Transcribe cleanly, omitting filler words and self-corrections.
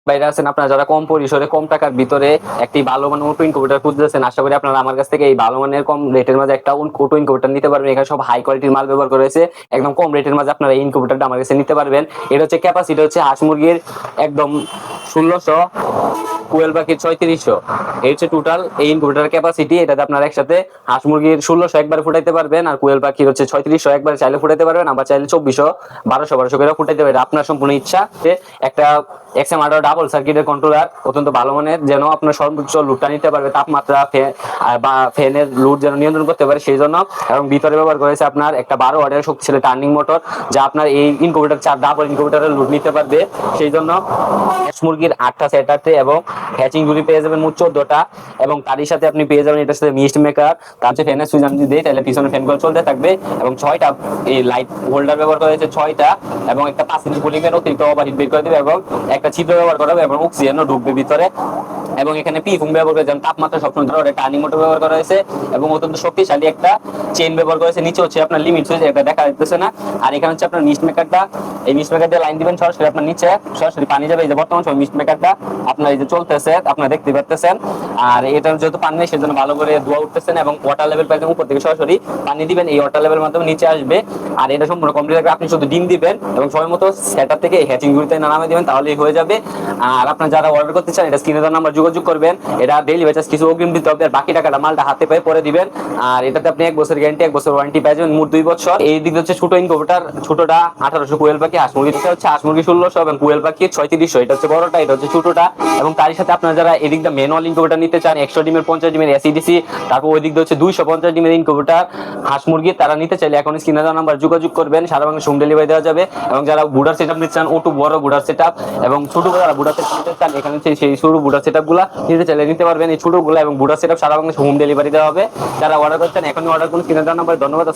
বাইরে আছেন, আপনারা যারা কম পরিসরে কম টাকার ভিতরে একটি ভালো মানের অটো ইনকিউবেটর খুঁজতেছেন, আশা করি আপনারা আমার কাছ থেকে এই ভালো মানের কম রেটের মাঝে একটা অটো ইনকিউবেটর নিতে পারবেন। এখানে সব হাই কোয়ালিটির মাল ব্যবহার করেছে, একদম কম রেটের মাঝে আপনারা এই ইনকিউবেটরটা আমার কাছে নিতে পারবেন। এটা হচ্ছে ক্যাপাসিটি হচ্ছে হাঁস মুরগির একদম 1600, কোয়েল পাখির 3600। এই হচ্ছে টোটাল এই ইনকিউবেটরের ক্যাপাসিটি। এটাতে আপনারা একসাথে হাঁস মুরগির 1600 একবার ফুটাইতে পারবেন, আর কোয়েল পাখির হচ্ছে 3600 একবার চাইলে ফুটাইতে পারবেন, আবার চাইলে 2400, 1200 করে ফুটাইতে পারবেন। আপনার সম্পূর্ণ ইচ্ছা। একটা XM18 ডাবল সার্কিটের কন্ট্রোলার অত্যন্ত ভালো মানের, যেন আপনার সর্বোচ্চ লোডটা নিতে পারবে, তাপমাত্রা বা ফ্যানের লোড যেন নিয়ন্ত্রণ করতে পারে সেই জন্য। এবং ভিতরে ব্যবহার করেছে আপনার একটা 12 ওয়াটের শক্তিশালী টার্নিং মোটর, যা আপনার এই ইনকিউবেটর 4 ডাবল ইনকিউবেটরের লোড নিতে পারবে সেই জন্য। হাঁস মুরগির 8টা সেটাতে এবং হ্যাচিং গুলি পেয়ে যাবেন মোট 14টা, এবং তারই সাথে আপনি পেয়ে যাবেন এটার সাথে মিস্ট মেকার। তার হচ্ছে ফ্যানের সুইচ আমি যদি দিই তাহলে পিছনে ফ্যানগুলো চলতে থাকবে, এবং 6টা এই লাইট হোল্ডার ব্যবহার করা হয়েছে 6টা, এবং একটা 5 ইঞ্চি কুলিংয়ের অতিরিক্ত ওভারহিট বের করে দেবে, এবং একটা ছিদ্র ব্যবহার করা হবে এবং অক্সিজেনও ঢুকবে ভিতরে। এবং এখানে পিফুম ব্যবহার করে, যেমন তাপমাত্রা সবসময় ধরে টার্নিং মোটর ব্যবহার করা হয়েছে, এবং অত্যন্ত শক্তিশালী একটা চেইন ব্যবহার করেছে। নিচে হচ্ছে আপনার লিমিট সুইচ, এটা দেখা যাচ্ছে না। আর এখানে হচ্ছে আপনার মিস্ট মেকারটা, এই মিস্ট মেকার দিয়ে লাইন দিবেন সরাসরি আপনার নিচে সরাসরি পানি যাবে। এই যে বর্তমান সময় মিস্ট মেকারটা আপনার এই যে চলতেছে, আপনারা দেখতে পাচ্ছেন। আর এটার যেহেতু পানি নেই সেজন্য ভালো করে ধোয়া উঠতেছেন, এবং ওয়াটার লেভেল পাইতে উপর থেকে সরাসরি পানি দিবেন, এই ওয়াটার লেভেল মাধ্যমে নিচে আসবে। আর এটা সম্পূর্ণ কমপ্লিট থাকবে, আপনি শুধু ডিম দিবেন এবং সময় মতো সেটআপ থেকে হ্যাচিং গুলিতে নামিয়ে দিবেন, তাহলেই হয়ে যাবে। আর আপনারা যারা অর্ডার করতে চান, এটা স্ক্রিনে দেওয়া নাম্বার যোগাযোগ করবেন। এটা ডেইলি বেচাস কিছু অগ্রিম দিতে হবে, আর বাকি টাকাটা মালটা হাতে পেয়ে পরে দিবেন। আর এটাতে আপনি 1 বছর গ্যারান্টি, 1 বছর ওয়ারেন্টি পেয়ে যাবেন, মোট 2 বছর। এই দিকে হচ্ছে ছোট ইনকিউবেটর, ছোটটা 1800, কোয়েল পাখি হাঁস মুরগিটা হচ্ছে হাঁস মুরগি 1600 এবং কোয়েল পাখি 3600। এটা হচ্ছে বড়টা, এটা হচ্ছে ছোটটা। এবং তারই সাথে আপনারা যারা এদিক দিয়ে ম্যানুয়াল ইনকিউবেটর নিতে চান, 100 ডিমের 50 ডিমের এসিডিসি, তারপর ওই দিক দিয়ে হচ্ছে 250 ডিমের ইনকিউবেটর হাঁস মুরগি, তারা নিতে চাইলে এখন স্ক্রিনে দেওয়া নাম্বার যোগাযোগ করবেন। সারা বাংলাদেশে হোম ডেলিভারি দেওয়া যাবে। এবং যারা বুডার সেটআপ নিতে চান, ওটু বড় বুডার সেটআপ এবং ছোট যারা বুডার সেটআপ নিতে চান, এখানে হচ্ছে সেই ছোট বুডার সেটআপগুলো নিতে চাইলে নিতে পারবেন। এই ছোটগুলো এবং বুডার সেটআপ সারা বাংলাদেশে হোম ডেলিভারি দেওয়া হবে। যারা অর্ডার করছেন এখনই অর্ডার করুন, স্ক্রিনে দেওয়া নাম্বার। ধন্যবাদ।